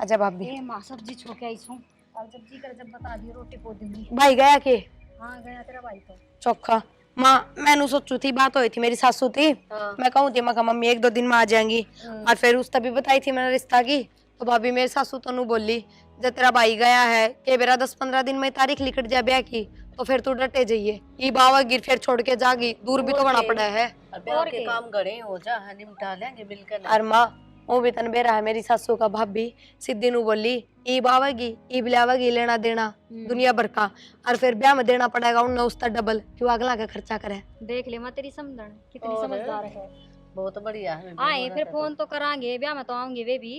अच्छा भाभी ए मां सब्जी छोके आई छू और जब जी कर जब बता दियो रोटी पो दूंगी। भाई गया के हां गया तेरा भाई तो चोखा माँ मैंने सोचू थी बात हुई थी मेरी सासू थी। हाँ। मैं कहूँ थी मैं मम्मी 1-2 दिन में आ जाएंगी और फिर उस तभी बताई थी मैंने रिश्ता की। तो भाभी मेरी सासू तो नू बोली जब तेरा भाई गया है के बेरा 10-15 दिन में तारीख लिखट जा ब्याह की तो फिर तू डटे जाइए ई बावा गिर फिर छोड़ के जागी दूर भी तो बना पड़ा है। ब्याह के काम घरे हो जा निपटा लेंगे मिलकर। और माँ वो भी तन बेरा है मेरी सासू का भाभी सिद्धि नु बोली ई बावेगी ई बिलावेगी लेना देना दुनिया भर का और फिर ब्याह में देना पड़ेगा उन्हें उसका डबल क्यों अगला का खर्चा करे। देख ले मैं तेरी समझन कितनी समझदार है। बहुत बढ़िया है। आए फिर फोन तो करांगे ब्याह में तो आऊंगे वे भी।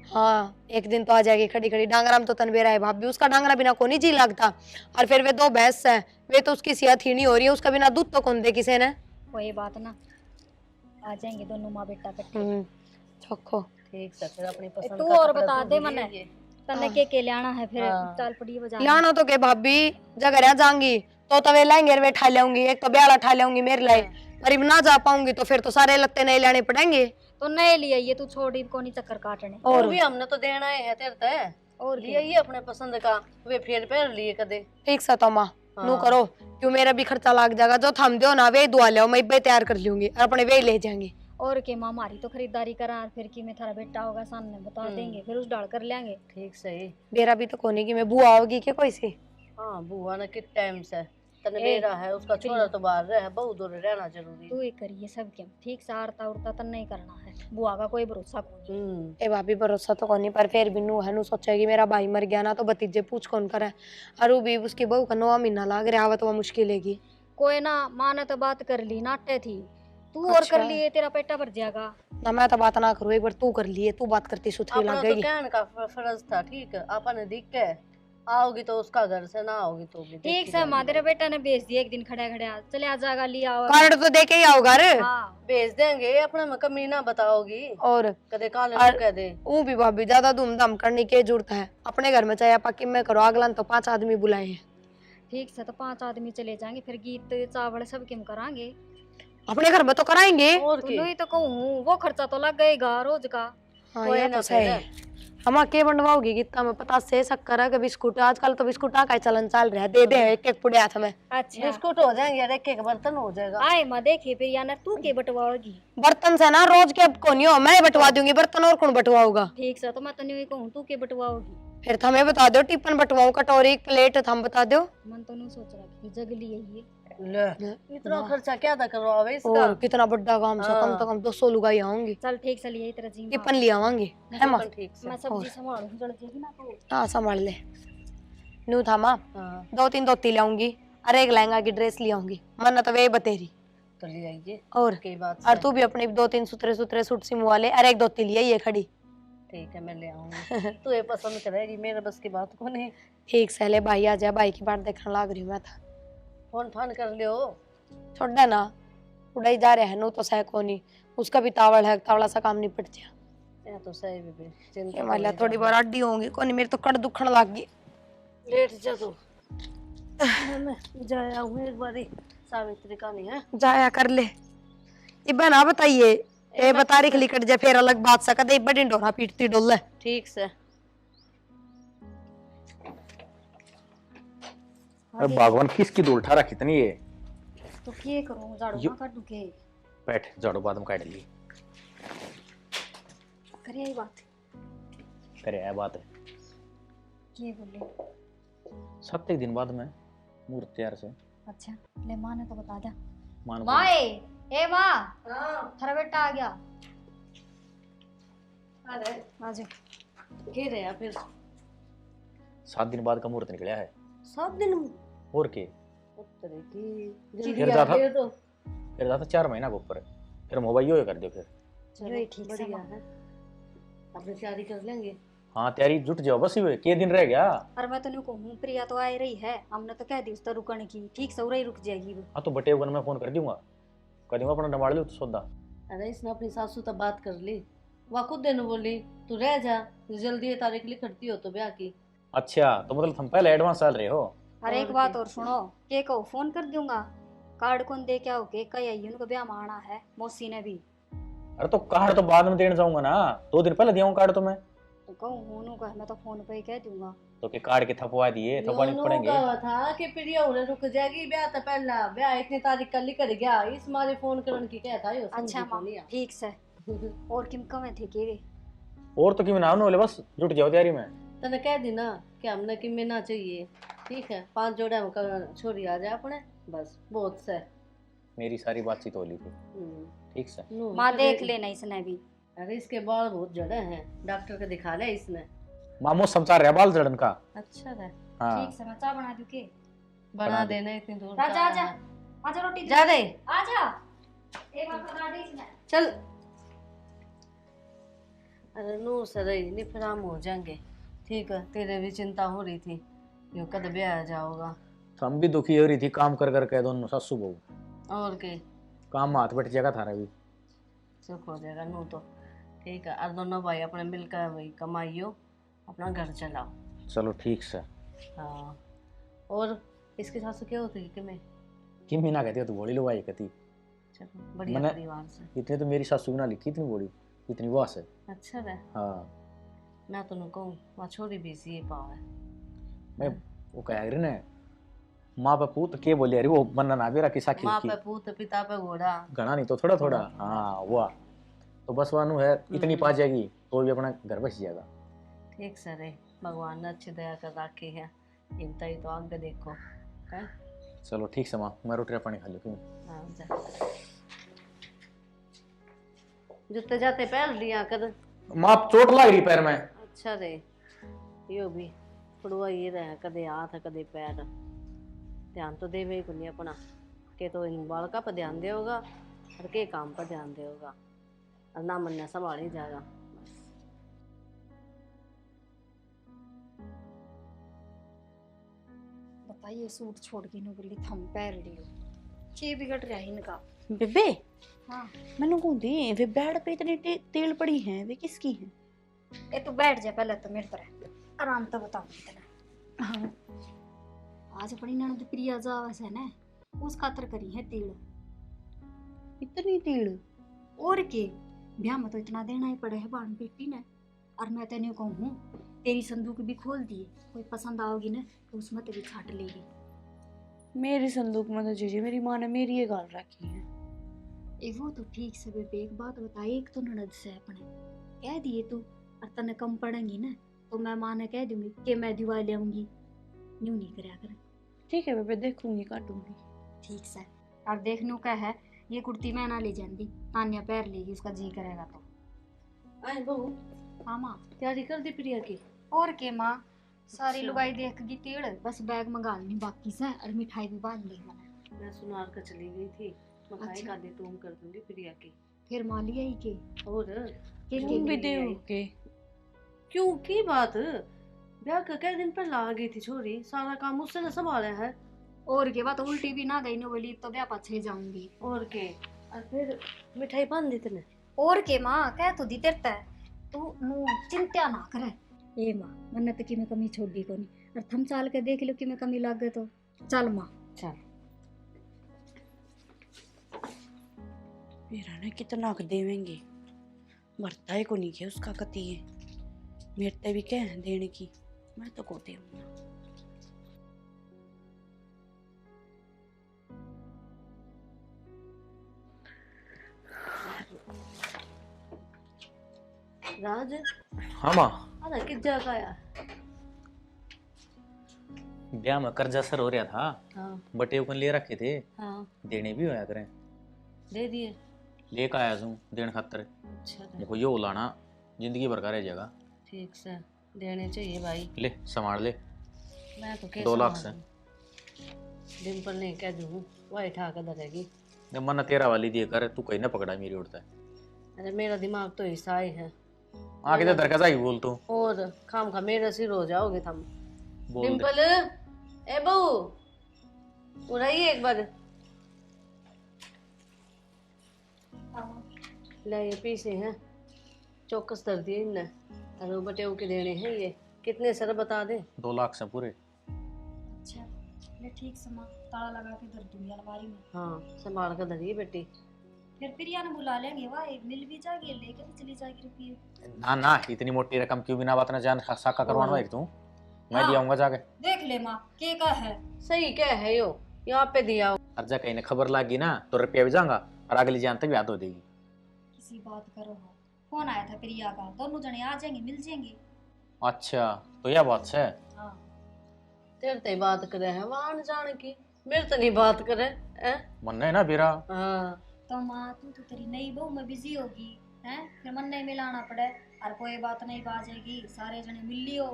हाँ एक दिन तो आ जाएगी खड़ी खड़ी डांगरा में तो तन बेरा है भाभी उसका डांगरा बिना को नहीं जी लगता और फिर वे 2 भैंस है वे तो उसकी सेहत ही नहीं हो रही है उसका बिना दूध तो कौन दे किसी ने। वही बात ना आ जाएंगे दोनों माँ बेटा इकट्ठे। चोखो ठीक है फिर अपनी पसंद तू का और कपड़ा बता तो दे ले मने लेंगे। तने के लाना है फिर चाल पड़ी बजा लाना तो के भाभी जगह रह जाऊंगी तो तवे लाएंगे वे ठा लाऊंगी एक तो ब्याला ठा लाऊंगी मेरे लिए गरीब ना जा पाऊंगी तो फिर तो सारे लगते नहीं लाने पड़ेंगे। तो नए लिए ये तू छोड़ी को नहीं चक्कर काटने और भी हमने तो देना है तेरे ते और लिए ये अपने पसंद का वे फिर पैर लिए कदे। ठीक सा तो माँ नू करो क्यों मेरा भी खर्चा लग जाएगा जो थम दो ना वे दुआ लो मैं बे तैयार कर लूंगी और अपने वे ले जाएंगे। और के माँ हमारी तो खरीदारी करा फिर की में थारा बेटा होगा सामने बता देंगे फिर उस डाल कर लेंगे। ठीक सही मेरा भी तो कोने की मैं बुआ होगी क्या कोई सी। हाँ बुआ ने किस टाइम से तने बेरा है उसका छोरा तो बाहर रहे बहुत दूर रहना जरूरी। तू ही करिए सब क्या ठीक से आरता उड़ता तन नहीं करना है बुआ का कोई भरोसा कौन। ए भाभी भरोसा तो कोनी पर फिर भी नू है नू सोचेगी मेरा भाई मर गया ना तो भतीजे पूछ कौन करे और वो भी उसकी बहू का 9वां महीना लाग रहा आवत वो मुश्किल है कोई ना माँ ने तो बात कर ली नाटे थी तू और कर लिए तेरा पेटा भर जाएगा ना मैं तो बात ना करूँ एक बार तू कर लिए तू बात करती सुथरी अपना लगेगी। तो कहने का फर्ज था ठीक है अपन दिख के आओगी तो उसका घर से ना आओगी तो भी ठीक से माँ तेरे बेटा ने भेज दिया एक दिन खड़ा खड़ा चले आ जाएगा लिया और कार्ड तो दे के ही आओ घर। हाँ भेज देंगे अपने में कमी ना बताओगी और कदे काले कह दे वो भी भाभी ज्यादा धूमधाम करने की जरूरत है अपने घर में चाहे आप में करो अगला तो 5 आदमी बुलाए हैं। ठीक से तो 5 आदमी चले जाएंगे फिर गीत चावल सब किम करांगे अपने घर में तो कराएंगे और तो की नहीं तो कहूँ वो खर्चा तो लग गएगा रोज का। हाँ कोई ये ना तो सही है। हम के बनवाओगी कितना में पता से शक्कर है कि बिस्कुट आजकल तो बिस्कुट का चलन चल रहा है दे दे एक एक पुड़े हाथ में। अच्छा बिस्कुट हो जाएंगे यार एक बर्तन हो जाएगा। आए माँ देखिए फिर या ना तू के बटवाओगी बर्तन से ना रोज के कोनी हो मैं बटवा दूंगी बर्तन और कौन बटवाऊगा। ठीक से तो मैं तो नहीं कहूँ तू के बटवाओगी फिर हमें बता दो टिफिन बटवाऊं कटोरी प्लेट हम बता दो। मन तो नहीं सोच रहा कि जगली है ये ले इतना खर्चा क्या था करवावे इसका। और कितना बड़ा काम से कम तो कम 200 लुगाई आऊंगी चल ठीक से लिए तेरा जी टिफिन ले आवांगे है माँ। ठीक से मैं सब्जी संभालूं जल जाएगी ना तो। हाँ संभाल ले नू था माँ हाँ 2-3 धोती ले आऊंगी और एक लहंगा की ड्रेस ले आऊंगी मन तो वे बतेरी तो ले आइए और की बात और तू भी अपनी 2-3 सुथरे सूट सिमवा ले और एक धोती ले ये खड़ी। ठीक है मैं ले आऊंगी तू ये पसंद करेगी मेरे बस की बात को नहीं। ठीक से ले भाई आ जा भाई की बात देखने लाग रही हूँ मैं था फोन फान कर लियो छोड़ दे ना उड़ाई जा रहे हैं नो तो सह को नहीं उसका भी तावड़ है तावड़ा सा काम निपट गया। ये तो सही बेबी चिंता हिमालय थोड़ी बार अड्डी होंगी कोनी मेरे तो कड़ दुखण लग गई। लेट जा तू मैं जाया हूँ एक बारी सावित्री का नहीं है जाया कर ले इबे ना बताइए ए बता रही लिकट जा फिर अलग बात सा कदे बड़ी डोरा पीटती डोल ठीक से। अरे भगवान किसकी धूल ठा रखी इतनी ये तो क्या करूं झाड़ू ना काटू के बैठ झाड़ू बाद में काट ली करे यही बात करे है बात है क्या बोले 7 दिन बाद में मुहूर्त तैयार से अच्छा ले माँ ने तो बता दिया मान माँ ए माँ थारा बेटा आ गया अरे आजा के रहे फिर 7 दिन बाद का मुहूर्त निकला है 7 दिन और के उत्तरे की फिर जल्दी जा आ था गए तो फिर जाता 4 महीना के ऊपर फिर मोबाइल यो कर दियो फिर चलो ठीक से बढ़िया है अपनी तैयारी कर लेंगे। हाँ तैयारी जुट जाओ बस ही के दिन रह गया। और मैं तो नहीं कहूँ प्रिया तो आ रही है हमने तो कह दी उस तो रुकने की ठीक से उरा ही रुक जाएगी वो। हाँ तो बटे वन में फोन कर दूंगा अपना डमाड़ लो तो सौदा। अरे इसने अपनी सासू तब बात कर ली वह खुद देने बोली तू रह जा जल्दी ये तारीख लिखती हो तो ब्याह की। अच्छा तो मतलब तुम पहले एडवांस डाल रहे हो। और एक बात और सुनो के कहो फोन कर दूंगा कार्ड कौन दे क्या हो के कई आई उनको ब्याह में आना है मौसी ने भी। अरे तो कार्ड तो बाद में देने जाऊंगा ना 2 दिन पहले दिया कार्ड तो मैं तो कहूँ मोनू का मैं तो फोन पे ही कह दूंगा। तो के कार्ड के थपवा दिए, थपवाने योनो पड़ेंगे। का था कि प्रिया उन्हें रुक जाएगी, ब्याह तो पहला ब्याह इतनी तारीख कल कर गया, इस मारे फोन करने की क्या था यो अच्छा माँ ठीक से। और किम कमे थे के रे? और तो क्यों ना बोले, बस जुट जाओ तैयारी में। तने कह दी ना कि हमने कि में ना चाहिए, ठीक है 5 जोड़े हम छोरी आ जाए अपने, बस बहुत से। मेरी सारी बातचीत हो ली थी, ठीक से। माँ देख लेना इसने भी। अरे इसके बाल बहुत जड़े हैं, डॉक्टर को दिखा ले इसने। मामू समझा रहा बाल जड़न का। अच्छा है, हाँ ठीक से मैं चाय बना दूं के? बना देना इतनी दूर राजा का आजा, है। आजा रोटी जा दे आजा। एक बार बना दे इसने। चल। अरे नू सही नहीं, फिर हम हो जाएंगे, ठीक है। तेरे भी चिंता हो रही थी यो कद ब्याह जाओगा, तो हम भी दुखी हो रही थी काम कर कर के, दोनों सासू बहू। और के काम में हाथ बैठ जाएगा थारा भी। सुख हो जाएगा नू तो, ठीक है। और दोनों भाई अपने मिलकर वही कमाइयो, अपना घर चलाओ। चलो ठीक से। हाँ, और इसके साथ से क्या होती है कि मैं किम भी ना कहती हो तो बोली लो भाई कहती। चलो बढ़िया मैंने- परिवार से। इतने तो मेरी सासू भी ना लिखी, इतनी बोली इतनी वास है। अच्छा है। हाँ मैं तो न कहूँ वहाँ छोरी भी सी पाव है। मैं वो कह रही ने माँ पे पूत के बोली अरे वो बनना ना भी रखी साखी माँ की पे पूत पिता पे घोड़ा। घना नहीं तो थोड़ा थोड़ा। हाँ वाह, तो बस वानू है इतनी पा जाएगी तो भी अपना घर बस जाएगा। ठीक सर है, भगवान ने अच्छी दया कर रखी है, इनता ही तो आगे देखो है। चलो ठीक से माँ, मैं रोटी पानी खा लूँ क्यों। हाँ जा, जुत्ते जाते पैर लिया कर। माँ चोट लग रही पैर में। अच्छा रे, यो भी पड़ुआ ये रहे, कदे हाथ कदे पैर, ध्यान तो देवे को नहीं अपना, के तो इन बालका पर ध्यान दे होगा और के काम पर ध्यान दे होगा, और ना मन संभाल ही जाएगा। बताइए सूट छोड़ के बोली थम पैर लियो, के बिगड़ रहा है इनका? बेबे हाँ मैंने को दे वे बेड पे इतनी तेल पड़ी हैं, वे किसकी हैं? ए तू बैठ जा पहले तो मेरी तरह, आराम तो बताऊं तेरा। हाँ आज अपनी ननद प्रिया जावस है ना, उस खातर करी है तेल। इतनी तेल? और के ब्याह में तो इतना देना ही पड़े है बाण बेटी ने। और मैं तेने कहूँ तेरी संदूक भी खोल दिए, कोई पसंद आओगी ना तो उसमें तेरी छाट लेगी। मेरी संदूक में तो जीजी मेरी माँ ने मेरी ये गाल रखी है। ए वो तो ठीक से बेबे, एक बात बता, एक तो ननद से अपने कह दिए तू, और तने कम पड़ेंगी ना तो मैं माँ ने कह दूंगी कि मैं दिवा ले आऊंगी, यूं नहीं करया कर। ठीक है बेबे, देखूंगी काटूंगी। ठीक से। और देखने का है ये कुर्ती मैं ना ले जाती, तान्या पैर लेगी उसका जी करेगा तो। आए बहू, हाँ माँ। तैयारी कर दी प्रिया की? और के माँ, सारी अच्छा। लुगाई देखेगी तेड़, बस बैग मंगा लेनी बाकी से, और मिठाई भी बांध ली मैंने। मैं सुनार कर चली गई थी, मकाई अच्छा। का दे तुम कर दूंगी प्रिया की। फिर माँ लिया ही के और तुम भी दे के क्यों की बात, ब्याह का कई दिन पहले आ गई थी छोरी, सारा काम उससे न संभाला है। और के बाद उल्टी भी ना गई, नो बोली तो ब्याह पाछे जाऊंगी। और के, और फिर मिठाई बांध दी तने? और के माँ कह तो दी तेरता है, तू नु चिंता ना करे। ए माँ मन्ने तो कि मैं कमी छोड़ी को नहीं, और थम चाल के देख लो कि मैं कमी लाग गए तो। चल माँ चल। मेरा ने कितना के देवेंगे, मरता है को नहीं के उसका कती है, मेरे ते भी क्या है देने की, मैं तो को देऊंगा। राज, हाँ माँ, अरे किस जगह आया? ब्याह में कर्जा सर हो रहा था, हाँ बटे उकन ले रखे थे, हाँ, देने भी होया करें। दे दिए। लेकर आया हूँ देने खातर। अच्छा है, देखो यो लाना जिंदगी भर का रह जाएगा। ठीक से देने चाहिए भाई। ले संभाल ले। मैं तो 2 लाख से डिम्पल नहीं कह दूँ वही ठा कर धरेगी। जब मन तेरा वाली दिए कर, तू कहीं ना पकड़ा मेरी उड़ता है। अरे मेरा दिमाग तो ऐसा ही है, आगे तो दरकजा ही बोल तू और खाम खा मेरे सिर हो जाओगे तुम। बोल दे। डिम्पल, ए बहू उड़ाइए एक बार। ले ये पीसे हैं, चौकस दर दिए इनने, अरे बटे के देने हैं ये। कितने सर बता दे? 2 लाख से पूरे। अच्छा ले ठीक से माँ, ताला लगा के धर दूंगी अलमारी में। हाँ संभाल कर धरिए बेटी। फिर प्रिया ने बुला लेंगे, वाह मिल भी जाएगी, लेके भी चली जाएगी रुपये। ना ना, इतनी मोटी रकम क्यों बिना बात ना जान साका करवाना भाई तू। मैं हाँ। दिया आऊंगा जाके। देख ले माँ के का है। सही क्या है यो, यहाँ पे दिया हो। अर्जा कहीं ने खबर लागी ना तो रुपया भी जाऊंगा और अगली जान तक याद हो देगी। किसी बात करो हो, फोन आया था प्रिया का, दोनों जने आ जाएंगे, मिल जाएंगे। अच्छा तो यह बात है। हाँ तेरे ते बात करे है वहां जाने की, मेरे तो नहीं बात करे है। मन है ना बेरा। हाँ तो माँ तू तो तेरी नई बहू में बिजी होगी हैं, फिर मन नहीं मिलाना पड़े, और कोई बात नहीं बाजेगी, सारे जने मिल लियो।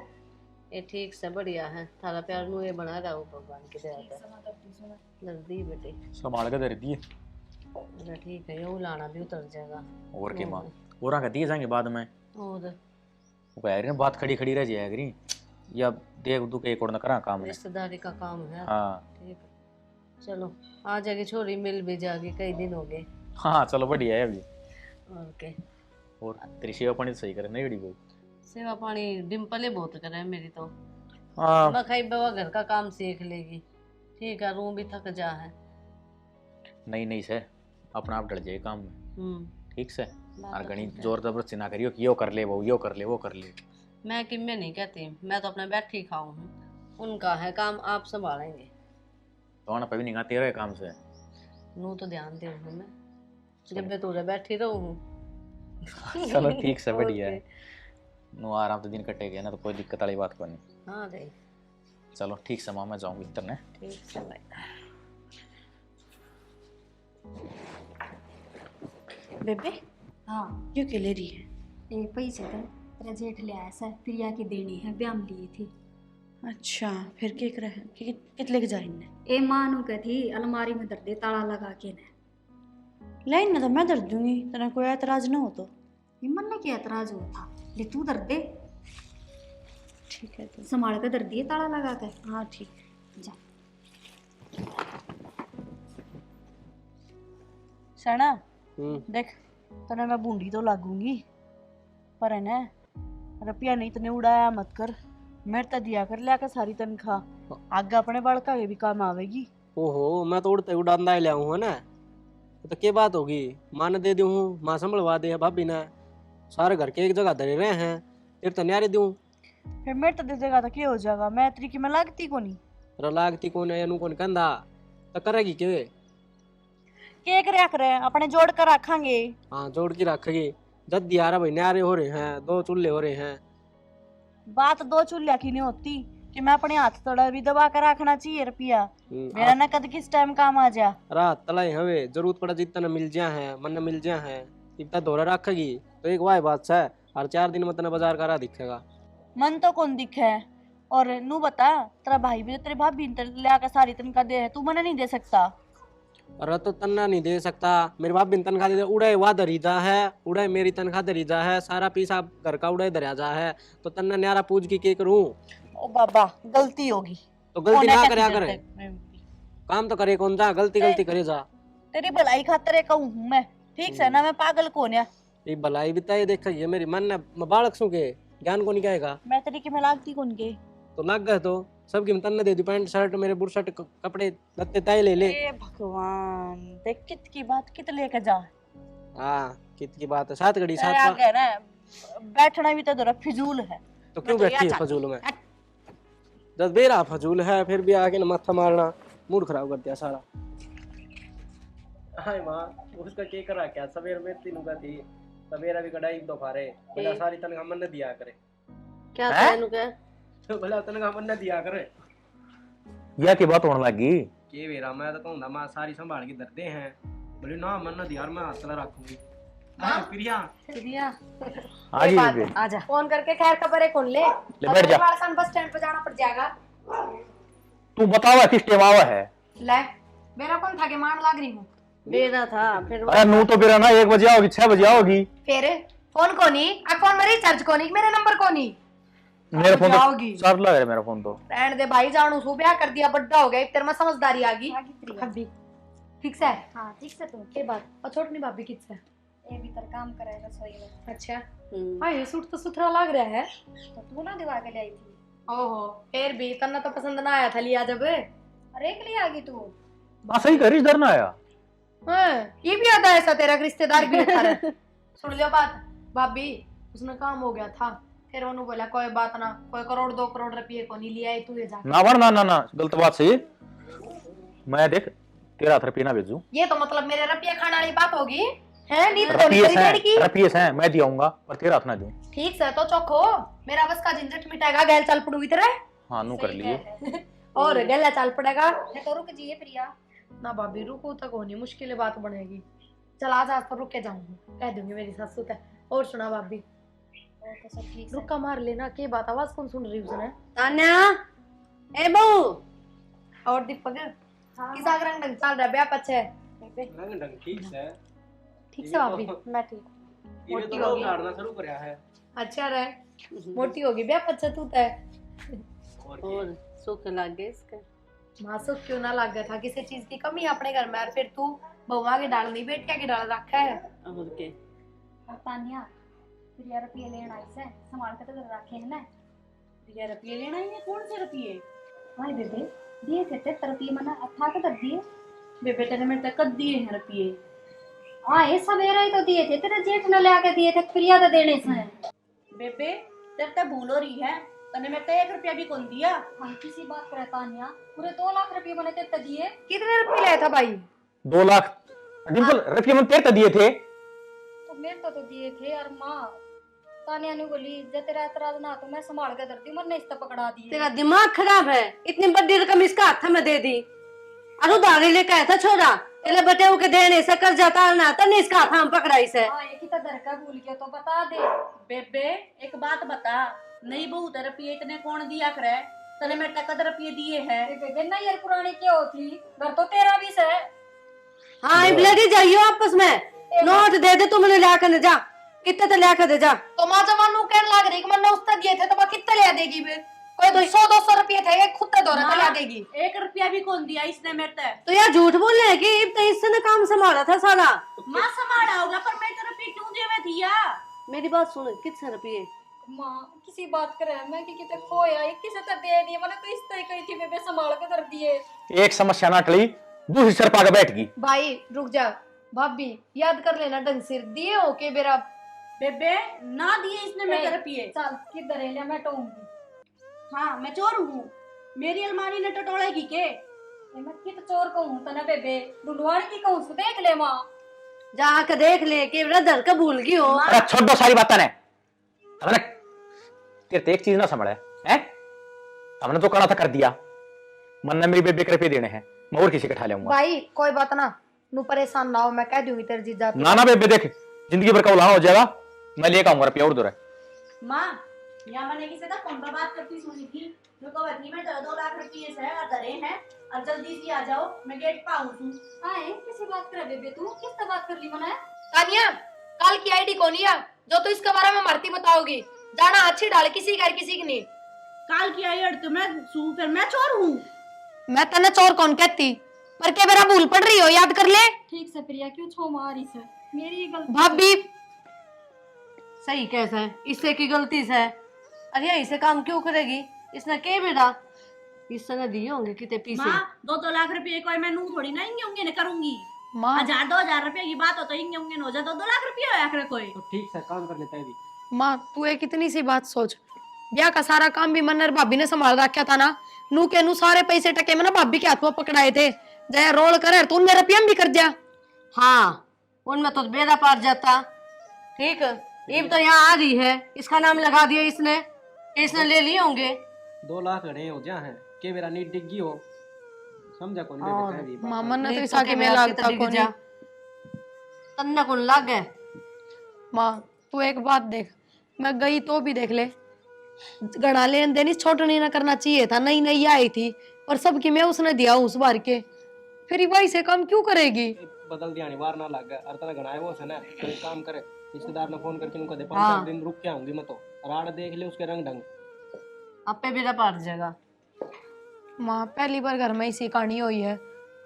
ये ठीक से बढ़िया है, थारा प्यार नु ये बना रहा हो भगवान की दया ठीक से। समय तक तू सुना। दर्दी बेटे, संभाल के दे दिए अरे ठीक है, यो लाना भी उतर जाएगा। और के मां और का दिए जाएंगे बाद में। और वो कह रही ना बात खड़ी खड़ी रह जाएगी करी, या देख दू के एक और ना करा काम है। रिश्तेदारी का काम है। हाँ ठीक है, चलो आ जाएगी छोरी, मिल भी जाएगी, कई दिन हो गए। हाँ चलो बढ़िया है अभी। और के और तेरी सेवा पानी तो सही करे नहीं बड़ी कोई। सेवा पानी डिम्पल ही बहुत करे है मेरी तो। हाँ मैं खाई बाबा घर का काम सीख लेगी, ठीक है, रूम भी थक जा है। नहीं नहीं से अपना आप डर जाए काम में। ठीक से बात और तो घनी ठीक है। जोर जबरदस्ती ना करियो कि यो कर ले वो, यो कर ले वो कर ले। मैं कि मैं नहीं कहती, मैं तो अपना बैठी खाऊं हूँ, उनका है काम, आप संभालेंगे। तो आना पवी नहीं तेरे काम से। नू तो ध्यान दे हूँ मैं, जब मैं तुझे बैठी रहूँ हूँ। चलो ठीक से बढ़िया है। ओके। नो आराम तो दिन कटेगा ना तो कोई दिक्कत वाली बात कोई नहीं। हाँ दे, चलो ठीक से माँ मैं जाऊँगी इधर ने। ठीक से भाई। बेबे हाँ क्यों के ले रही है? ये पैसे थे तेरा जेठ ले आया सर, प्रिया की देनी है, ब्याह में लिए थी। अच्छा फिर के करे कितने के जाए इनने? ए मानू के थी अलमारी में दर दे ताला लगा के ने। लाइन ना तो मैं दर दूंगी, तेरा कोई एतराज ना हो तो। ये मन ने क्या एतराज हुआ था, ले तू दर दे, ठीक है तो। संभाल के दर दिए ताला लगा के। हाँ ठीक है। जा सना देख, तने मैं बूंदी तो लागूंगी, पर है ना रुपया नहीं तने उड़ाया मत कर, मेरे तो दिया कर लिया कर सारी तनख्वाह, आगे अपने बड़का के भी काम आवेगी। ओहो मैं तो उड़ते उड़ांदा ही लिया हूँ ना, तो क्या बात होगी, माँ ने दे दी हूँ, माँ संभलवा दे, भाभी ने सारे घर के एक जगह धरे रहे हैं, तेरे तो न्यारे दूँ। फिर मेरे तो दे देगा तो क्या हो जाएगा, मैं तरीके में लागती को नहीं। लागती कौन है या कौन कंधा, तो करेगी के? केक रख रहे हैं अपने जोड़ कर रखेंगे। हाँ जोड़ के रखेगी, जब दियारा भाई न्यारे हो रहे हैं, 2 चूल्हे हो रहे हैं। बात 2 चूल्हा की नहीं होती कि मैं अपने हाथ थोड़ा भी दबा कर रखना चाहिए रुपया, मेरा नकद किस टाइम काम आ जा। रात तलाई हवे जरूरत पड़ा जितना मिल जा है, मन मिल जा है, इतना दौरा रखेगी तो एक वाह बात है, हर 4 दिन में तना बाजार करा दिखेगा। मन तो कौन दिखे है, और नू बता तेरा भाई भी तेरे भाभी लिया कर सारी तनख्वाह दे है, तू मना नहीं दे सकता। अरे तो तन्ना नहीं दे सकता, मेरे बाप बिन तनख्वाह दे, उड़े वाह दरीजा है, उड़े मेरी तनख्वाह दरीजा है, सारा पीसा घर का उड़े दरियाजा है, तो तन्ना न्यारा पूज की के करूं? ओ बाबा गलती होगी तो गलती ना करे करे करे, काम तो करे कौन जा, गलती गलती करे जा। तेरी भलाई खातिर कहूँ हूँ मैं, ठीक से ना, मैं पागल कौन है? ये भलाई बिताई देख ये मेरी मन ने बालक सू के ज्ञान को नहीं कहेगा, मैं तरीके में लागती कौन के? तो लग गए तो सबकी तन्ने दे दी, पैंट शर्ट मेरे बुरशर्ट कपड़े लत्ते तय ले ले। ए भगवान देख कित की बात कित लेके जा। हाँ कित की बात है, 7 घड़ी तेरे 7 आगे ना बैठना भी तो जरा फिजूल है। तो क्यों मैं तो बैठी है यहाँ फजूल में? जब बेरा फजूल है फिर भी आके न माथा मारना, मूड खराब कर दिया सारा। हाय माँ उसका के करा क्या, सवेर में तीनों का थी, सवेरा भी कढ़ाई दो फारे, भला सारी तनख्वाह मन ने दिया करे, क्या तेनू क्या तो भला तनख्वाह मन ने दिया करे। यह की बात होने लगी। के वेरा मैं तो कहूंगा माँ सारी संभाल के दरदे हैं, बोले ना मन ने दिया, मैं हाथ चला रखूंगी। प्रिया प्रिया आ गई बेबी। आजा, फोन करके खैर खबर है कौन ले बैठ जा। बस स्टैंड पे जाना पड़ जाएगा। तू बतावा किस टाइम आवा है? ले मेरा कौन था कि मान लाग रही हूँ, बेरा था फिर अरे नू तो फिर ना 1 बजे आओगी 6 बजे आओगी। फिर फोन कोनी फोन में रिचार्ज कोनी, मेरे नंबर कोनी, मेरा फोन जाओगी। तो चार्ज लगा है, मेरा फोन तो रहने दे भाई, जानू सू ब्याह कर दिया, बड्डा हो गया, तेरे में समझदारी आ गई। प्रिया अभी ठीक से हाँ ठीक से, तू के बात और छोटनी भाभी किस से? ये भीतर काम करे रसोई में। अच्छा हाँ, ये सूट तो सुथरा लग रहा है। तो तू ना दिवा के ले आई थी? ओहो फिर भी तन्ना तो पसंद ना आया था लिया जब। अरे के लिए आ गई तू? बस सही करिस डर ना आया। हाँ, ये भी आता है ऐसा तेरा रिश्तेदार भी होता है। सुन लियो बात भाभी, उसने काम हो गया था, फिर उन्होंने बोला कोई बात ना, कोई करोड़ 2 करोड़ रुपये को नहीं लिया तू ये जा। ना ना ना ना, गलत बात सही। मैं देख 13 रुपये ना भेजू, ये तो मतलब मेरे रुपये खाने वाली बात होगी है? नहीं तो रुपये नहीं करी की। रुपये हैं मैं दियाऊंगा पर 13 हाथ ना दूं। ठीक से तो चौको, मेरा बस का झंझट मिटाएगा, गैल चल पड़ू इधर है। हाँ नू कर लिए। और गैला चल पड़ेगा। मैं तो रुक जाइए प्रिया। ना भाभी रुको तक होनी मुश्किल बात बनेगी। चल आज आज तो रुक के जाऊंगी, कह दूंगी मेरी सासू तक। और सुना भाभी, और तो सब ठीक है। रुका मार लेना, के बात आवाज कौन सुन रही उसने? तान्या, ए बहू, और दीपक हाँ, किसा रंग ढंग चल रहा ब्याह पछे? रंग ढंग ठीक है। ठीक से भाभी, मैं ठीक। ये मोटी तो हो लोग गई। गाड़ना शुरू करया है। अच्छा रहे, मोटी होगी ब्याह पछे तू तय। और सुख लग गए इसके। मासुक क्यों ना लग गया था, किसी चीज की कमी अपने घर में, और फिर तू बहुआ के डाल नहीं बेटिया के डाल रखा है। और के और तानिया प्रिया रुपये लेना इसे संभाल के तो रखे है ना। ये रुपये लेना ही है, कौन से रुपये? हाय बेबे, दिए थे ते रुपये मना अथा के दर दिए। बेबे तेरे मेरे तक कद दिए हैं रुपये? हाँ ये सवेरे ही तो दिए थे, तेरे जेठ ने ला के दिए थे, प्रिया तो देने से है। बेबे तेरे तो भूल हो रही है, तने मेरे तो 1 रुपया भी कौन दिया। हम किसी बात करे तानिया, पूरे 2 लाख रुपये मैंने तेरे दिए। कितने रुपये लाया था भाई? 2 लाख डिम्पल रुपये मैंने तेरे दिए थे। तो मेरे तो दिए थे यार माँ। तानिया ने बोली जब तेरा एतराज ना तो मैं संभाल के धरती, मरने इस पकड़ा दिए। तेरा दिमाग खराब है, इतनी बड़ी रकम इसका हाथ में दे दी। अरे उधारी लेके आया था छोरा, तेरे बटे के देने से कर जाता ना तो नहीं इसका हाथ में पकड़ा इसे। हाँ एक ही तो दर का भूल गया तो बता दे। बेबे एक बात बता, नहीं बहू तेरे रुपये इतने कौन दिया करे? तने मेरे तक कद रुपये दिए हैं? बेबे ना यार पुरानी क्या होती, घर तो तेरा भी से। हाँ ब्लडी जाइयो आपस में, नोट दे दे तुमने ला कर जा, कितने तो ला कर दे जा। तो माँ जवानू कहने लग रही कि मैंने उसने दिए थे तो मैं कितने ले देगी बे? कोई 200-200 रुपये थे, खुद तो दो रुपये ला देगी। 1 रुपया भी कौन दिया इसने मेरे तक? तो यार झूठ बोल रहे हैं कि अब तो इसने काम संभाला था सारा। माँ संभाला होगा पर मेरे तो रुपये क्यों देवे दिया? मेरी बात सुन, कितने रुपये? माँ किसी बात करे मैं कि किते खोया, एक किसे तो दे दिए, मैंने तो इस तरह कही थी बेबे संभाल के धर दिए। एक समस्या ना टली, दूसरी सर पाके बैठ गई। भाई रुक जा भाभी, याद कर लेना ढंग से दिए हो के बेरा। बेबे ना दिए इसने मेरे रुपये। चल किधर है ले, मैं टोंगी। हाँ मैं चोर हूँ, मेरी अलमारी ने टटोलेगी के? ये मैं कित चोर कहूँ तने बेबे, ढूंढवाड़ की कहूँ सो देख ले माँ। जाके देख ले कि ब्रदर का भूल गई हो। अरे छोड़ दो सारी बातें ने, हमने तेरे ते एक चीज ना संभले हैं। हमने तो करना था कर दिया, मन ने मेरी बेबे के रुपये देने हैं, मैं और किसी के ठा लेऊंगा। भाई कोई बात ना, नू परेशान ना हो, मैं कह दूंगी तेरे जीजा को। ना ना बेबे देख, जिंदगी भर का उलाहना हो जाएगा, मैं लेकर आऊंगा रुपया और दूर है। माँ यहाँ मैंने किसी का फोन पर बात करती सुनी थी, जो कहती मैं 2 लाख रुपये से और धरे हैं और जल्दी से आ जाओ, मैं गेट पे आऊँ तू। हाँ किसी बात करे बेबे, तू किस तरह बात कर ली मना? तानिया कल की आईडी कौन है जो तू इसके बारे में मरती बताओगी? जाना अच्छी डाल, किसी घर किसी की नहीं। काल की आई अड़ तो मैं सू, फिर मैं चोर हूँ? मैं तने चोर कौन कहती, पर क्या मेरा भूल पड़ रही हो, याद कर ले। ठीक से प्रिया क्यों छो मारी से, मेरी गलती। भाभी सही कैसा है, इससे की गलती से है। अरे ऐसे काम क्यों करेगी, इसने के बेटा इसने दिए होंगे कितने पीछे। माँ 2 लाख रुपये कोई मैं नू थोड़ी ना इंगे होंगे न करूंगी। माँ 1000-2000 रुपये की बात हो तो इंगे होंगे न हो जा, 2 लाख रुपये होया करे कोई। तो ठीक से काम कर लेता है भी। माँ तू एक इतनी सी बात सोच, ब्याह का सारा काम भी मन्नर भाभी ने संभाल रखा था ना, नू के नू सारे पैसे टके में ना भाभी के हाथ में पकड़ाए थे, जया रोल करे तू मेरा पीएम भी कर दिया। हाँ उनमें तो बेड़ा पार जाता। ठीक ये तो यहाँ आ रही है, इसका नाम लगा दिया इसने ले लिए होंगे। 2 लाख गणे हो जा है के मेरा नीट डिग्गी हो, समझा कौन बेबे कह दी बात। मामा ने तो नहीं इसा के में लागता कोनी। तन्ना कौन लाग गए। माँ तू एक बात देख, मैं गई तो भी देख ले, गणा लेन देनी छोटनी ना करना चाहिए था, नई नई आई थी और सबकी मैं उसने दिया उस बार के, फिर वही से कम क्यों करेगी? बदल दिया बार ना लग गया, अरे तेरा गणाए वो से ना, तो एक काम करे रिश्तेदार ने फोन करके उनको दे 5-4 दिन रुक के आऊंगी मैं तो, राड देख ले उसके रंग ढंग। आपे बेड़ा पार जाएगा। माँ पहली बार घर में इसी कहानी हुई है,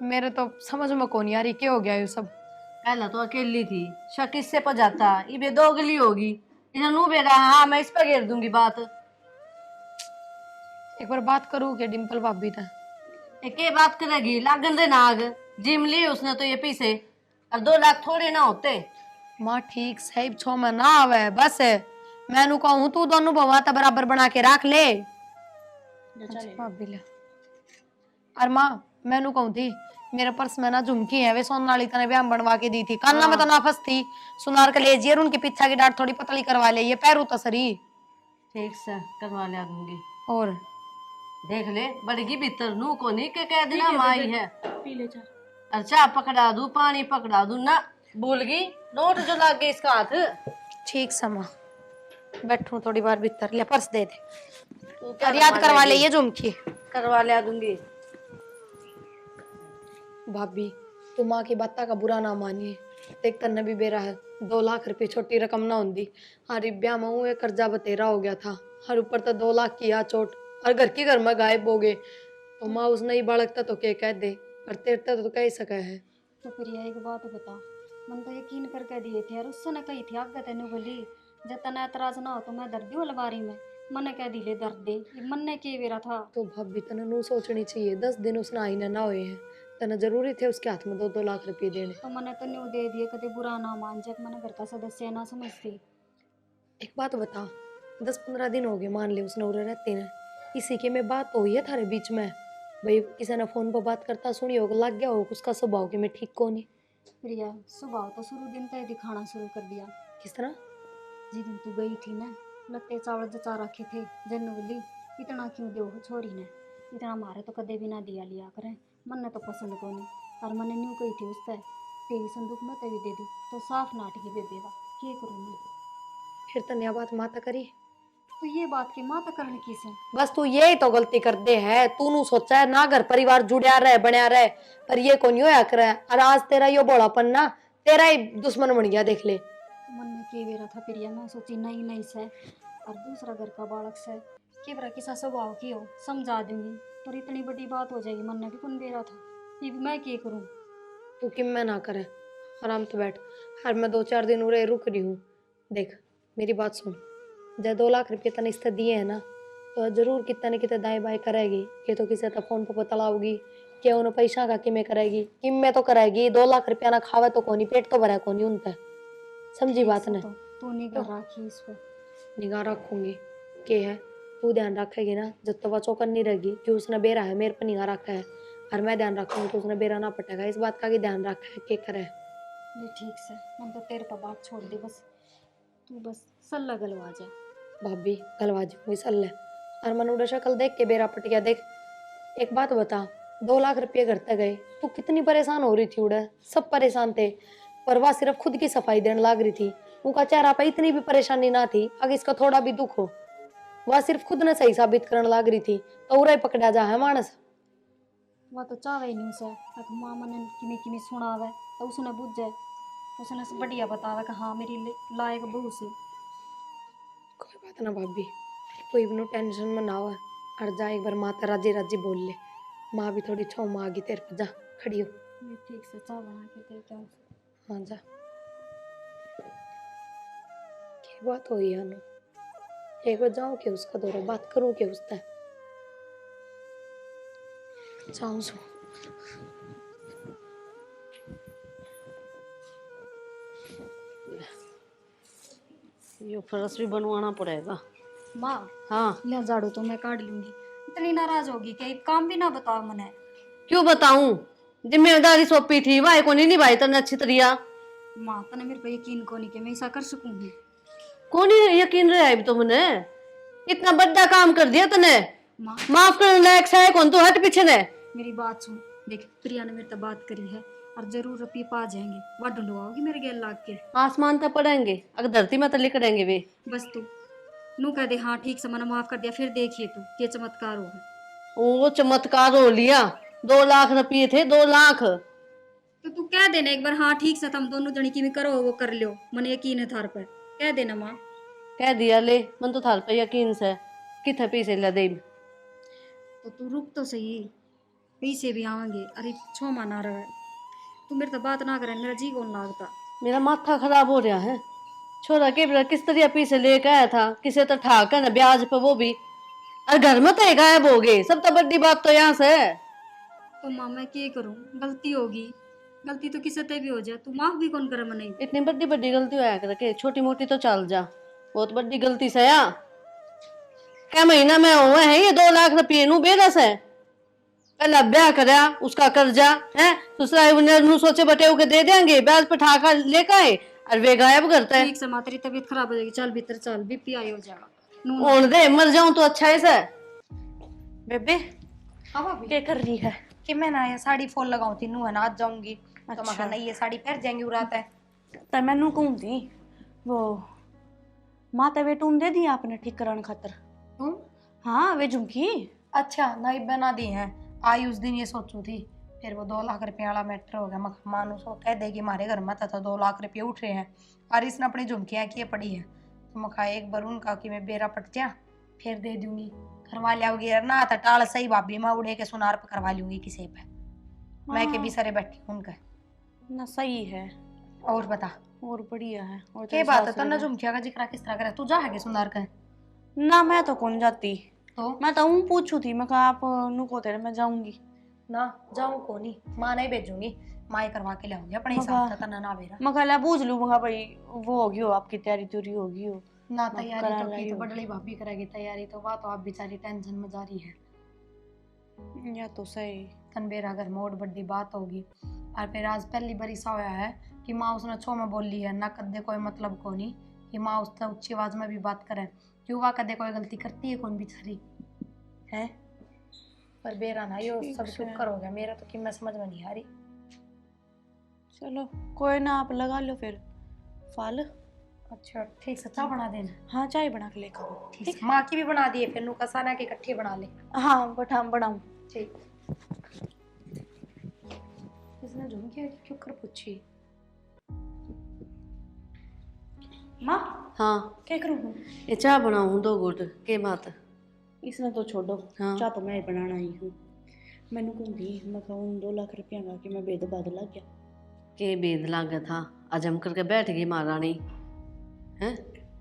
मेरे तो समझ में कौन आ रही क्या हो गया ये सब। पहला तो अकेली थी, शक इससे पर जाता, ये दोगली होगी, इन्हें नू बेड़ा। हाँ मैं इस पर घेर दूंगी बात। एक बार बात करूँ क्या डिम्पल भाभी था? एक बात करेगी लागन दे नाग जिम ली उसने तो ये पीछे अब 2 लाख थोड़े ना होते। माँ ठीक सही 6 महीना आवे बस मैनू कहूँ तू दोनों बवाता बराबर बना के रख ले। अच्छा भाभी ले और माँ मैनू कहूँ थी मेरे पर्स में ना झुमकी है वे सोन वाली तने भी बनवा के दी थी कान्ना में तो ना फंसती सुनार के ले जियर उनकी पीछा की डांट थोड़ी पतली करवा ले ये पैर तो सरी ठीक से करवा लिया दूंगी। और देख ले बड़गी भीतर नू को नहीं के कह देना माई है। पी ले चार। अच्छा पकड़ा दू पानी पकड़ा दू ना भूल गई नोट जो लग गए इसका हाथ। ठीक समा बैठू थोड़ी बार भीतर ले पर्स दे दे तू क्या और याद करवा ले ये झुमकी करवा लिया दूंगी। भाभी तू माँ की बात का बुरा ना मानिए देख तन्ने भी बेरा है 2 लाख रुपए छोटी रकम ना होती हर ब्याह में वो कर्जा बतेरा हो गया था हर ऊपर तो 2 लाख की आ चोट और घर के घर में गायब हो गए तो माँ उसने ही बालकता तो क्या कह दे पर तेरता तो कह सका है। तो प्रिया एक बात बता मन तो यकीन करके दिए थे यार उससे न कही थी आगे तेने बोली जब तना एतराज ना हो तो मैं दर्द हूँ अलमारी में मन कह दिले दर्द दे मन ने के बेरा था। तो भाभी तने नू सोचनी चाहिए 10 दिन उसने आई ना हुए हैं तने जरूरी थे उसके हाथ में 2-2 लाख रुपए देने। तो मैंने तो न्यू दे दिए कभी बुरा ना मान जाए मैंने घर का सदस्य ना समझती। एक बात बता 10-15 दिन हो गए मान ले उसने उरे रहते ने इसी के में बात हुई है थारे बीच में भाई किसी ने फोन पर बात करता सुनी होगा लग गया हो उसका स्वभाव कि मैं ठीक को नहीं। प्रिया स्वभाव तो शुरू दिन तय दिखाना शुरू कर दिया। किस तरह जिस दिन तू गई थी ना लट्टे चावल जचा रखे थे जन्नू बोली इतना क्यों दो छोरी ने इतना मारे तो कदे भी ना दिया लिया करें मन ने तो पसंद को नहीं और मैंने न्यू कही थी उससे तेरी संदूक में तभी दे दी तो साफ नाटकी दे देगा क्या करूँ मैं। फिर तन्या बात माता करी तो ये बात की माता करने की से बस तू यही तो गलती कर दे है तू नू सोचा है ना घर परिवार जुड़या रहे बनया रहे पर ये कौन यो करे और आज तेरा यो बोलापन ना तेरा ही दुश्मन बन गया देख ले। मन में के बेरा था प्रिया मैं सोची नहीं नहीं से और दूसरा घर का बालक से के बेरा किसा स्वभाव की हो समझा दूंगी और इतनी बड़ी बात हो जाएगी मन ने भी कौन बेरा था ये भी मैं क्या करूँ। तू किम में ना करे आराम से बैठ हर मैं 2-4 दिन उरे रुक रही हूँ देख मेरी बात सुन जब 2 लाख रुपये तने इससे दिए है ना तो जरूर कितना न कितना दाएं बाएं करेगी ये तो किसी तो फोन पर पता लाऊगी कि उन्हें पैसा का किमें करेगी किम में तो करेगी 2 लाख रुपया ना खावे तो कोनी पेट तो भरा कोनी उन पे समझी बात ने। तू निगाह रखी इस पर निगाह रखूंगी के है तू ध्यान रखेगी ना जब तो वह चौकन नहीं रहेगी कि उसने बेरा है मेरे पर निगाह रखा है और मैं ध्यान रखूंगी तो उसने बेरा ना पटेगा इस बात का कि ध्यान रखा है के करे। ये ठीक से मन तो तेरे पर बात छोड़ दे बस तू बस सल्ला गलवा जा। भाभी गलवा जी सल्ले और मनुड़ा शक्ल देख के बेरा पट गया देख। एक बात बता 2 लाख रुपये करते गए तू कितनी परेशान हो रही थी उड़े सब परेशान थे पर वह सिर्फ खुद की सफाई देने लग रही थी उनका चेहरा पर इतनी भी परेशानी ना थी अगर इसका थोड़ा भी दुख हो वह सिर्फ खुद ने सही साबित करने लग रही थी तो उरा पकड़ा जा है मानस। वह तो चाहे ही नहीं उसे माँ मन किमी किमी सुनावे तो उसने बुझ जाए उसने बढ़िया बतावे कि हाँ मेरी लायक बहू से। कोई बात ना भाभी कोई भी टेंशन में ना हो और जा एक बार माता राजी राजी बोल ले माँ भी थोड़ी छो माँ आगी तेरे पर जा खड़ी हो। मैं ठीक से चाय बना के दे क्या हाँ जा क्या बात हुई है एक बार जाऊँ के उसका दौरा बात करूँ के उससे जाऊँ सो। ये फर्श भी बनवाना पड़ेगा। माँ हाँ ले झाड़ू तो मैं काट लूंगी इतनी नाराज होगी कि एक काम भी ना बताओ मने। क्यों बताऊं जिम्मेदारी सौंपी थी भाई को नहीं निभाई तने अच्छी तरह। माँ तने मेरे पे यकीन को नहीं कि मैं ऐसा कर सकूंगी। कौन ही यकीन रहा है तो मैंने इतना बड़ा काम कर दिया तने माँ माफ करने लायक है कौन तू हट पीछे ने। मेरी बात सुन देख प्रिया ने मेरे से बात करी है और जरूर रपी पा जाएंगे वह ढूंढवाओगी मेरे गैल लाग के आसमान तक पड़ेंगे अगर धरती में तो लिख देंगे वे। बस तू नू कह दे हाँ ठीक से मैंने माफ कर दिया फिर देखिए तू ये चमत्कार होगा। वो चमत्कार हो लिया 2 लाख रुपये थे 2 लाख। तो तू कह देना एक बार हाँ ठीक से तुम दोनों जनी की में करो वो कर लियो मन यकीन है थार पर कह देना माँ। कह दिया ले मन तो थार पे यकीन से किथे पैसे ला दे। तो तू रुक तो सही पैसे भी आवेंगे अरे छो माना रहा है तू मेरे तो बात ना करे मेरा जी कौन लागता। मेरा माथा खराब हो रहा है छोरा के बेटा किस तरह पैसे लेके आया था किसे तो ठाक है ना ब्याज पे वो भी और घर में तो गायब हो गए सब तो बड़ी बात तो यहाँ से। तो माँ मैं क्या करूँ गलती होगी गलती तो किसी से भी हो जाए, तू माफ भी कौन करे मने। इतनी बड़ी बड़ी गलती होया करके छोटी मोटी तो चल जा, बहुत बड़ी गलती से या क्या महीना में हुआ है ये 2 लाख रुपये नु बेरस है। पहला ब्याह करया उसका कर्जा है, दूसरा नु सोचे बटे के दे देंगे, ब्याज पे ठाका लेकर आए और वे गायब करता है। ठीक से माँ तेरी तबीयत खराब हो जाएगी, चल भीतर चल, बीपी आई हो जाएगा। ओन दे मर जाऊं तो अच्छा है सर। बेबे हाँ भाभी क्या कर रही है? कि मैं ना ये साड़ी फॉल लगाऊं थी, नू है ना आज जाऊंगी तो मैं अच्छा। कहा नहीं ये साड़ी पहन जाएंगी उरात है। तो मैनू कहूँ थी वो माता वे टून दे दी आपने ठीक कराने खातर। तुम हाँ वे झुमकी अच्छा नहीं बना दी है, आई उस दिन ये सोचू थी, फिर वो 2 लाख रुपये वाला मैटर हो गया। मानो सो कह देगी हमारे घर में था 2 लाख रुपये उठ रहे हैं और इसने अपनी झुमकियाँ किए पड़ी है, तो मैं कहा एक बार उनका कि मैं बेरा पट जा फिर दे दूंगी, करवा लियाओगी ना था टाल सही भाभी, मैं उड़े के सुनार पे करवा लूंगी किसी पे। मैं के भी सारे बैठी उनका ना सही है और बता और बढ़िया है। और क्या बात है तन्ना झुमकिया का जिक्र किस तरह करे, तू जा है सुनार का ना मैं तो कौन जाती, तो मैं तो हूँ पूछू थी, मैं कहा आप नु को तेरे मैं जाऊंगी ना जाऊं को नहीं, माँ नहीं भेजूंगी, माँ ही करवा के लाऊंगी अपने हिसाब से, तन्ना ना बेरा मैं कहा पूछ लूँ, मैं कहा भाई वो होगी हो आपकी तैयारी तुरी होगी हो। ना तैयारी करा तो की लाई तो होगी। बड़ली भाभी करेगी तैयारी, तो बात तो आप बेचारी टेंशन में जा रही है। या तो सही तन बेरा घर में और बड़ी बात होगी, और फिर आज पहली बार ऐसा होया है कि माँ उसने छो में बोली है ना कदे कोई मतलब को नहीं कि माँ उससे ऊंची आवाज में भी बात करे, क्यों वह कदे कोई गलती करती है कौन बेचारी है। पर बेरा ना यो सब शुक्र हो गया मेरा तो कि मैं समझ में नहीं आ रही। चलो कोई ना आप लगा लो फिर फल। अच्छा ठीक से चाय बना देना। हाँ चाय बना के लेकर आओ। ठीक है माँ की भी बना दिए फिर नुका साना के इकट्ठे बना ले। हाँ बनाऊँ। ठीक इसने झुमकी क्यों कर पूछी माँ हाँ क्या करूँ ये चाय बनाऊं 2 घूट के बात। इसने तो छोड़ो हाँ। चाह तो मैं ही बनाना ही हूँ। मैंने कहूँगी मैं कहूँ 2 लाख रुपया का कि मैं बेद बाद लग गया के बेद लागा था अजम करके बैठ गई महारानी हैं।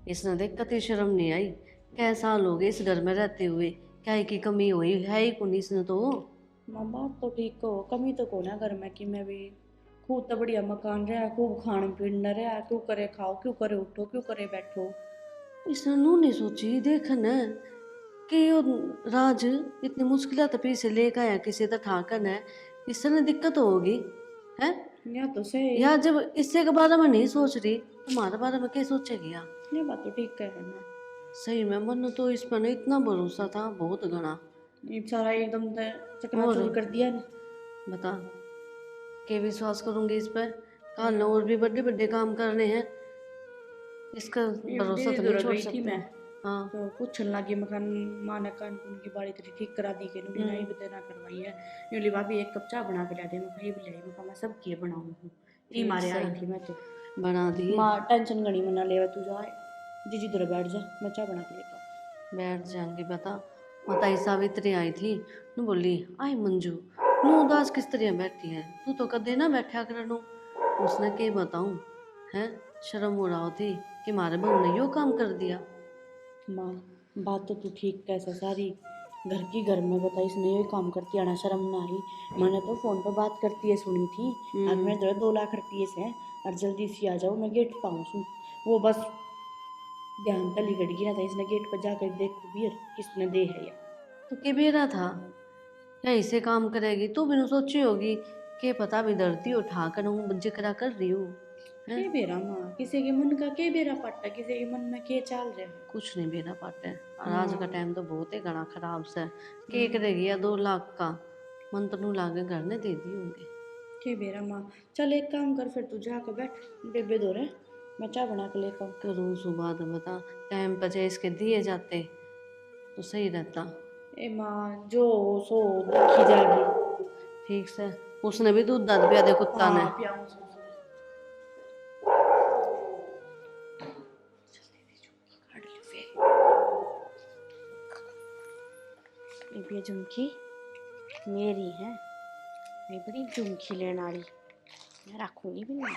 इसने देख कती शर्म नहीं आई, क्या साल हो गए इस घर में रहते हुए, क्या की कमी हुई है ही कौन इसने तो। माँ बात तो ठीक हो, कमी तो को ना घर में कि मैं भी खूब तो बढ़िया मकान रहा, खूब खान पीन रहा, क्यों करे खाओ क्यों करे उठो क्यों करे बैठो। इसने नू नहीं सोची देख न कि यो राज इतनी मुश्किल से लेकर आया किसी तो ठाकन है, इससे दिक्कत होगी है। या तो सही या जब इससे के बारे में नहीं सोच रही तुम्हारे बारे में क्या सोचेगी यार। ये बात तो ठीक कह रहे ना। सही में मन तो इस पर इतना भरोसा था बहुत घना, ये सारा एकदम चकनाचूर कर दिया ना। बता के विश्वास करूंगी इस पर, कल न और भी बड़े बड़े काम करने हैं, इसका भरोसा तो नहीं छोड़ सकती मैं। हाँ तो पूछने लगी मकान माना कान उनकी बाड़ी तेरी ठीक करा दी के नुनी नहीं बतेना करवाई है यूली भाभी 1 कप चाय बना के ला दे, मैं कहीं भी लाई मैं सब किए बनाऊँ हूँ ये मारे आई थी मैं तो बना दी। माँ टेंशन गणी मना ले तू जा जीजी तेरे बैठ जा मैं चाय बना के लेकर बैठ जाऊंगी। बता माता सावित्री आई थी नू बोली आई मंजू नू उदास किस तरह बैठी है, तू तो कदे ना बैठा कर नू। उसने के बताऊं है, शर्म हो रहा थी कि मारे बहू ने यो काम कर दिया। माँ बात तो तू ठीक कैसा सारी घर की घर में बता इसने ये काम करती आना शर्म ना आई। मैंने तो फोन पर बात करती है सुनी थी आज मेरे जरा 2 लाख रुपये से और जल्दी से आ जाओ मैं गेट पाऊँ वो बस ध्यान तली गड़ गया था इसने गेट पर जाकर देखो भी किसने दे है या तो के बेरा था या इसे काम करेगी, तू भी सोची होगी के पता भी डरती हो ठाकर हूँ जिक्र कर रही हूँ। के बेरा माँ किसी के मन का के बेरा पट्टा किसी के मन में के चाल रहे कुछ नहीं बेरा पाटे और आज का टाइम तो बहुत ही घना खराब से के करेगी या 2 लाख का मन तो नू लागे घर ने दे दी होंगे। के बेरा माँ चल एक काम कर फिर तू जाकर बैठ बेबे दो रहे मैं चाय बना के लेकर करूँ सुबह तो बता टाइम पर चाहे इसके दिए जाते तो सही रहता। ए माँ जो सो देखी जाएगी ठीक से उसने भी दूध दाद पिया दे कुत्ता ने। ये झुमकी मेरी है, मैं बड़ी झुमकी लेने वाली मैं रखूंगी भी नहीं।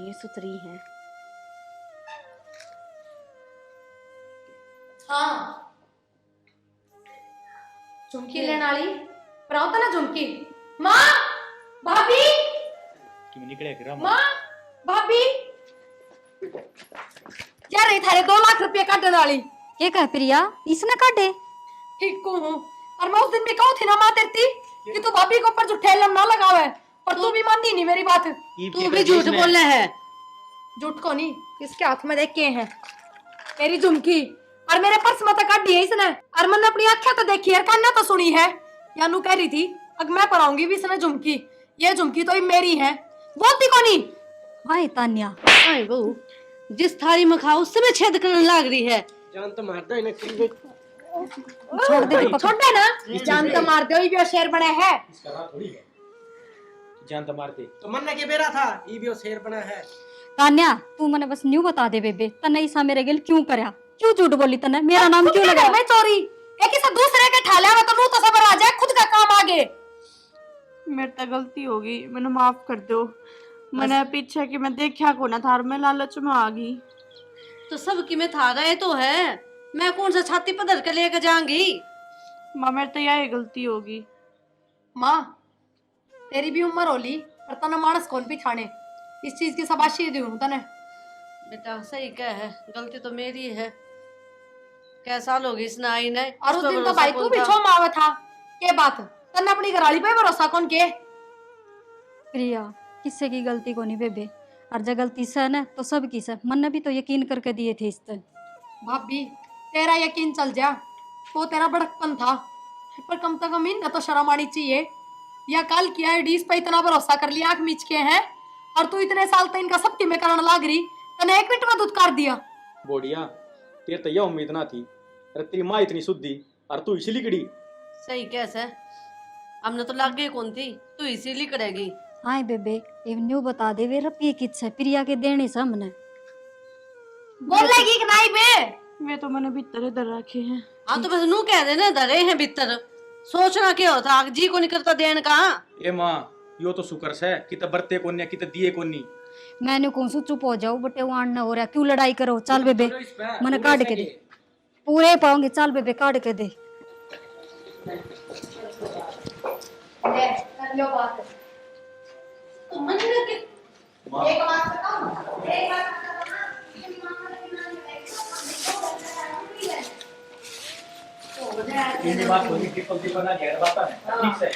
ये सुतरी है। हाँ झुमकी लेने वाली पर आओ ना झुमकी। माँ, भाभी, क्यों निकले फिर हम? माँ, भाभी, यार ये थारे 2 लाख रुपये काटने वाली ये कह प्रिया, इसने काटे? ठीक को हूँ। और मैं उस दिन भी कहूँ थी ना माँ तेरी कि तू भाभी के ऊपर जो ठेलम ना लगावे, पर तू भी मानती नहीं मेरी बात। तू भी झूठ बोल रहा है। झूठ को नहीं, इसके हाथ में देख के हैं मेरी झुमकी, और मेरे पर्स में तो काट दिया इसने, और मैंने अपनी आंखें तो देखी है, कान्ना तो सुनी है। यानू कह रही थी अब मैं पराऊंगी भी इसने झुमकी, ये झुमकी तो ही मेरी है, बोलती को नहीं। हाय तान्या, हाय बहू, जिस थाली में खाओ उससे में छेद करने लग रही है। जान तो मारता है ना छोड़ दे ना, जान तो मार दो, ये शेर बने है। जान तो मारते। तो मन के बेरा था ई भी शेर बना है। तान्या तू मने बस न्यू बता दे बेबे, तने ऐसा मेरे गेल क्यों करया? क्यों झूठ बोली तने? मेरा नाम क्यों लगा? मैं चोरी एक ही दूसरे के ठाले में तो नू तो सबर आ जाए, खुद का काम आगे। मेरे तो गलती होगी, मैंने माफ कर दो। मैंने पीछे कि मैं देखा को ना था और मैं लालच में आ गई। तो सब की में था गए तो है, मैं कौन सा छाती पर धर के लेकर जाऊंगी? माँ मेरे तो यही गलती होगी। माँ तेरी भी उम्र होली, पर तना मानस कौन भी ठाणे, इस चीज की शाबाशी दूं तने। बेटा सही क्या है, गलती तो मेरी है। कैसा लोग इसने आई ने, और उस दिन तो भाई तू भी छो मावा था, के बात तने अपनी घराली पे भरोसा कौन के? प्रिया किससे की गलती को नहीं बेबे, और जब गलती से है ना तो सब की से, मन ने भी तो यकीन करके दिए थे इस पे। भाभी तेरा यकीन चल जा, वो तेरा बड़कपन था, पर कम से कम इन तो शर्म आनी चाहिए। या कल किया है डीस पे इतना भरोसा कर लिया, आंख मीच के हैं, और तू इतने साल तक इनका सब में करने लाग रही, तने 1 मिनट में दुत्कार दिया। बोडिया तेरे तो यह उम्मीद ना थी, अरे तेरी माँ इतनी शुद्धि और तू इसी लिकड़ी। सही कैसे, हमने तो लग गई कौन थी, तू इसीलिए करेगी। हाय बेबे ये न्यू बता दे वे रपिए किस है प्रिया के देने से हमने। बोलेगी कि नहीं बे? वे तो मैंने भीतर इधर रखे हैं। हाँ तो बस नू कह देना धरे हैं भीतर, सोचना क्या होता, आग जी को नहीं करता देन का। ए माँ यो तो शुक्र से कि तो बरते कोन्या कि तो दिए कोनी। मैंने कौन सो चुप हो जाओ बटे वो आना हो रहा, क्यों लड़ाई करो? चल बेबे मैंने काट के दे, पूरे पाऊंगे, चल बेबे काट के दे। ले कर लो बात। तो मन में के एक बात बताऊं, एक बात बताना, तेरी मां ने बिना ये बात होगी ट्रिपल सी बना गया बात है ठीक से।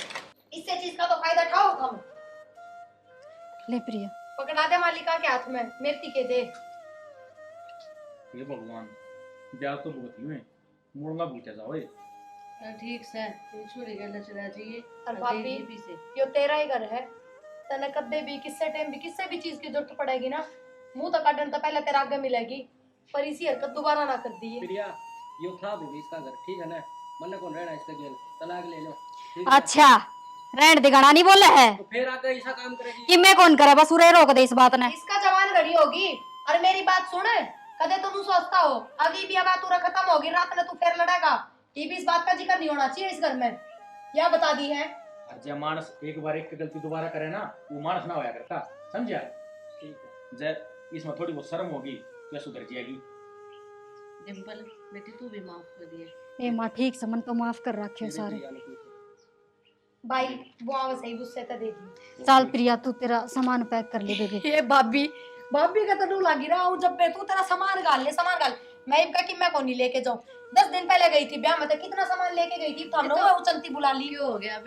इससे चीज का तो फायदा उठाओ तुम। ले प्रिया पकड़ा दे मालिका के हाथ में, मेरे के दे। हे भगवान ब्याह तो बहुत ही हुए, मुड़ना भूचा जाओ। ठीक से ये छोरी गल चला चाहिए। और भाभी यो तेरा ही घर है, तने कदे भी किससे टाइम भी किससे भी चीज की जरूरत पड़ेगी ना, मुंह तो काटन तो पहले तेरा आगे मिलेगी, पर इसी हरकत दोबारा ना कर दी। प्रिया यो था भी इसका घर, ठीक है ना? मन कौन रहना इसका जेल, तलाक ले लो। अच्छा रहने दे, गाना नहीं बोला है तो फिर आकर ऐसा काम करेगी कि मैं कौन करे, बस उरे रोक दे इस बात ने। इसका जवान घड़ी होगी। और मेरी बात सुन, कदे तो तू सोचता हो अभी भी अब तूरा खत्म होगी, रात में तू फिर लड़ेगा, ये भी इस बात का जिक्र नहीं होना चाहिए इस घर में, या बता दी है। जब मानस एक बार एक गलती दोबारा करे ना, वो मानस ना होया करता, समझा? ठीक है। जब इसमें थोड़ी बहुत शर्म होगी तो सुधर जाएगी। डिंपल बेटी तू भी माफ कर दिए। ए माँ ठीक से मन तो माफ कर रखे सारे। भाई वो आवाज सही गुस्से तो देगी। चल प्रिया तू तेरा सामान पैक कर ले बेबे। ये भाभी भाभी का तो डू लगी रहा हूँ, जब पे तू तेरा सामान गाल ले, सामान गाल। मैं इनका कि मैं कौन नहीं लेके जाऊं, 10 दिन पहले गई थी ब्याह में, तो कितना सामान लेके गई थी, तो हमने वो चलती बुला ली। क्यों हो गया?